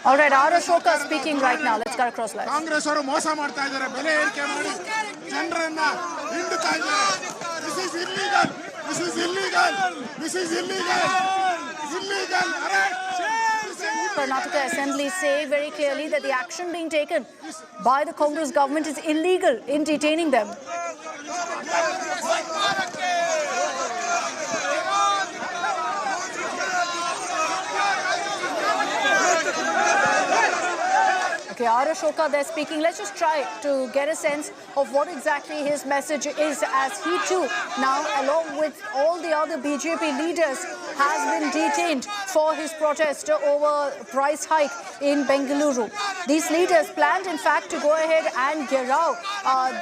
All right, R. Ashoka speaking right now. Let's cut across live. Congress ಅವರು ಮೋಸ ಮಾಡ್ತಾ ಇದ್ದಾರೆ, ಬೆಲೆ ಏರಿಕೆ ಮಾಡಿ ಜನರನ್ನ ಹಿಂಡುತ್ತಾ ಇದ್ದಾರೆ. This is illegal. This is illegal. This is illegal. Illegal. Karnataka Assembly say very clearly that the action being taken by the Congress government is illegal in detaining them. Okay, R. Ashoka, they're speaking. Let's just try to get a sense of what exactly his message is, as he too, now along with all the other BJP leaders, has been detained for his protest over price hike in Bengaluru. These leaders planned, in fact, to go ahead and Gherav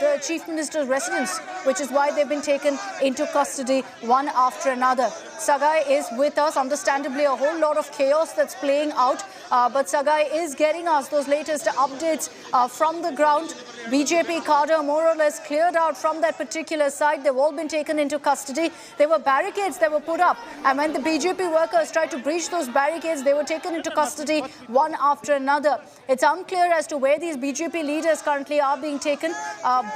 the Chief Minister's residence, which is why they've been taken into custody one after another. Sagai is with us. Understandably, a whole lot of chaos that's playing out, but Sagai is getting us those latest updates from the ground. BJP cadre more or less cleared out from that particular site. They've all been taken into custody. There were barricades that were put up, and when the BJP workers tried to breach those barricades, they were taken into custody one after another. It's unclear as to where these BJP leaders currently are being taken,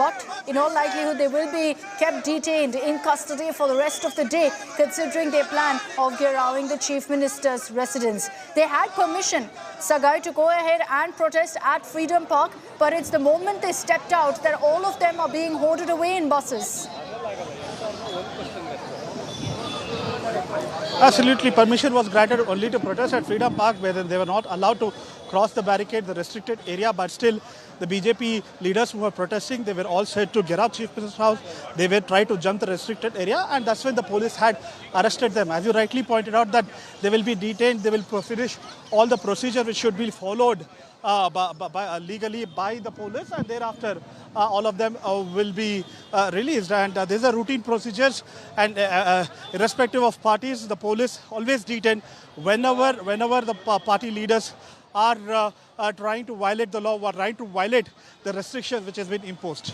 but in all likelihood they will be kept detained in custody for the rest of the day, considering their plan of Gheraving the Chief Minister's residence. They had permission, Sagai, to go ahead and protest at Freedom Park, but it's the moment they stepped out that all of them are being hoarded away in buses. Absolutely, permission was granted only to protest at Freedom Park, where they were not allowed to cross the barricade, the restricted area, but still the BJP leaders who were protesting, they were all said to Gherav Chief Minister's house. They were trying to jump the restricted area, and that's when the police had arrested them. As you rightly pointed out, that they will be detained, they will finish all the procedure which should be followed legally by the police, and thereafter all of them will be released. And these are routine procedures, and irrespective of parties, the police always detain whenever the party leaders are trying to violate the law or trying to violate the restrictions which has been imposed.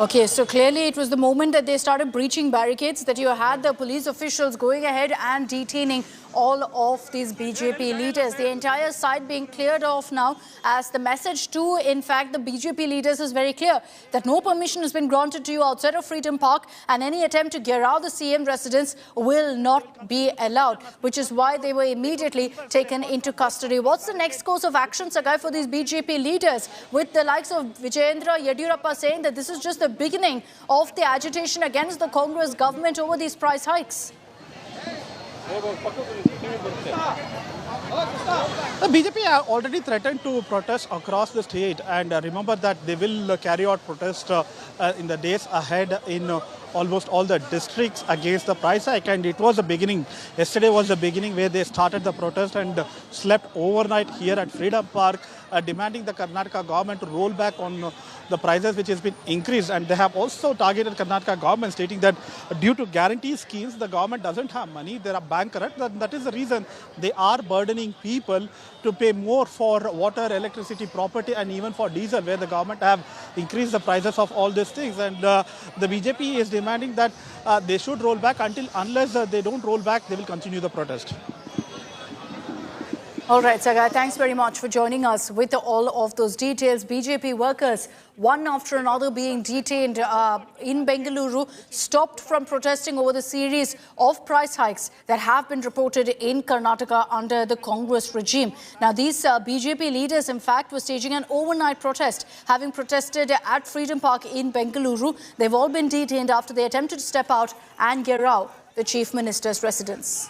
Okay, so clearly it was the moment that they started breaching barricades that you had the police officials going ahead and detaining all of these BJP leaders. The entire site being cleared off now, as the message to, in fact, the BJP leaders is very clear that no permission has been granted to you outside of Freedom Park, and any attempt to Gherav the CM residence will not be allowed, which is why they were immediately taken into custody. What's the next course of action, Sagai, for these BJP leaders, with the likes of Vijayendra Yediyurappa saying that this is just the beginning of the agitation against the Congress government over these price hikes? The BJP have already threatened to protest across the state, and remember that they will carry out protest in the days ahead in almost all the districts against the price hike. And it was the beginning. Yesterday was the beginning where they started the protest and slept overnight here at Freedom Park, demanding the Karnataka government to roll back on the prices which has been increased. And they have also targeted Karnataka government, stating that due to guarantee schemes, the government doesn't have money. They are bankrupt. That is the reason they are burdening people to pay more for water, electricity, property, and even for diesel, where the government have increased the prices of all these things. And the BJP is demanding that they should roll back. Unless they don't roll back, they will continue the protest. All right, Sagai, thanks very much for joining us with all of those details. BJP workers, one after another, being detained in Bengaluru, stopped from protesting over the series of price hikes that have been reported in Karnataka under the Congress regime. Now, these BJP leaders, in fact, were staging an overnight protest, having protested at Freedom Park in Bengaluru. They've all been detained after they attempted to step out and Gherav the Chief Minister's residence.